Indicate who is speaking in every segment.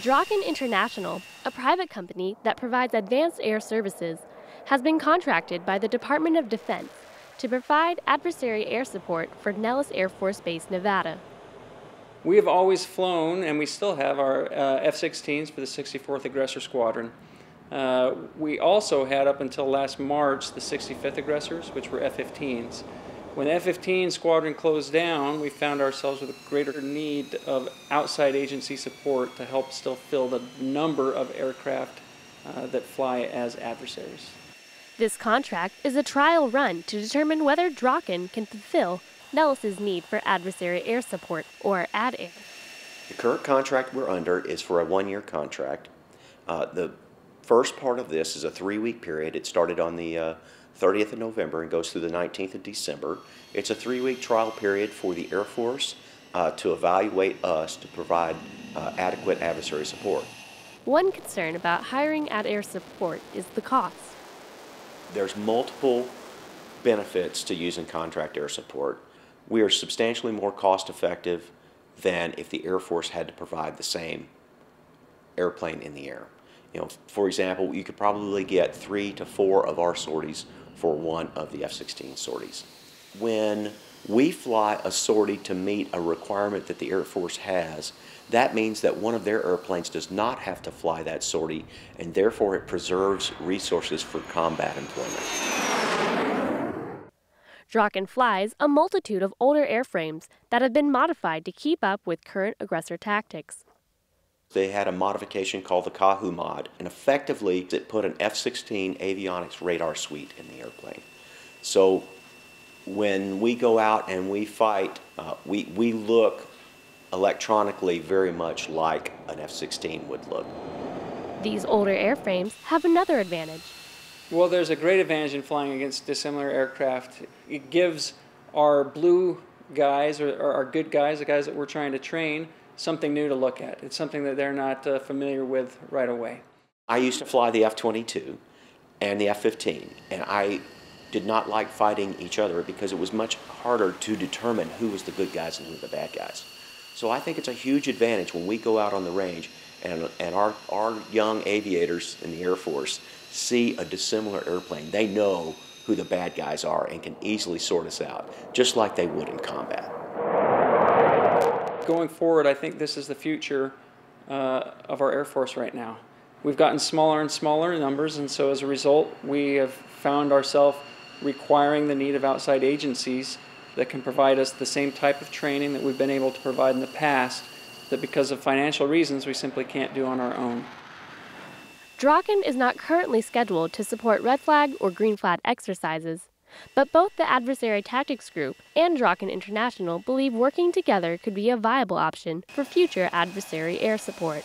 Speaker 1: Draken International, a private company that provides advanced air services, has been contracted by the Department of Defense to provide adversary air support for Nellis Air Force Base, Nevada.
Speaker 2: We have always flown, and we still have, our F-16s for the 64th Aggressor Squadron. We also had, up until last March, the 65th Aggressors, which were F-15s. When the F-15 squadron closed down, we found ourselves with a greater need of outside agency support to help still fill the number of aircraft that fly as adversaries.
Speaker 1: This contract is a trial run to determine whether Draken can fulfill Nellis's need for adversary air support, or ADAIR.
Speaker 3: The current contract we're under is for a one-year contract. The first part of this is a 3-week period. It started on the 30th of November and goes through the 19th of December. It's a 3-week trial period for the Air Force to evaluate us to provide adequate adversary support.
Speaker 1: One concern about hiring ADAIR support is the cost.
Speaker 3: There's multiple benefits to using contract air support. We are substantially more cost effective than if the Air Force had to provide the same airplane in the air. You know, for example, you could probably get 3 to 4 of our sorties for one of the F-16 sorties. When we fly a sortie to meet a requirement that the Air Force has, that means that one of their airplanes does not have to fly that sortie, and therefore it preserves resources for combat employment.
Speaker 1: Draken flies a multitude of older airframes that have been modified to keep up with current aggressor tactics.
Speaker 3: They had a modification called the Kahu mod, and effectively it put an F-16 avionics radar suite in the airplane. So when we go out and we fight, we look electronically very much like an F-16 would look.
Speaker 1: These older airframes have another advantage.
Speaker 2: Well, there's a great advantage in flying against dissimilar aircraft. It gives our blue guys, or our good guys, the guys that we're trying to train, something new to look at. It's something that they're not familiar with right away.
Speaker 3: I used to fly the F-22 and the F-15, and I did not like fighting each other because it was much harder to determine who was the good guys and who were the bad guys. So I think it's a huge advantage when we go out on the range and our young aviators in the Air Force see a dissimilar airplane. They know who the bad guys are and can easily sort us out, just like they would in combat.
Speaker 2: Going forward, I think this is the future of our Air Force right now. We've gotten smaller and smaller in numbers, and so as a result, we have found ourselves requiring the need of outside agencies that can provide us the same type of training that we've been able to provide in the past, that because of financial reasons we simply can't do on our own.
Speaker 1: Draken is not currently scheduled to support red flag or green flag exercises, but both the Adversary Tactics Group and Draken International believe working together could be a viable option for future adversary air support.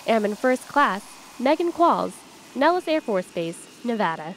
Speaker 1: Airman First Class Megan Qualls, Nellis Air Force Base, Nevada.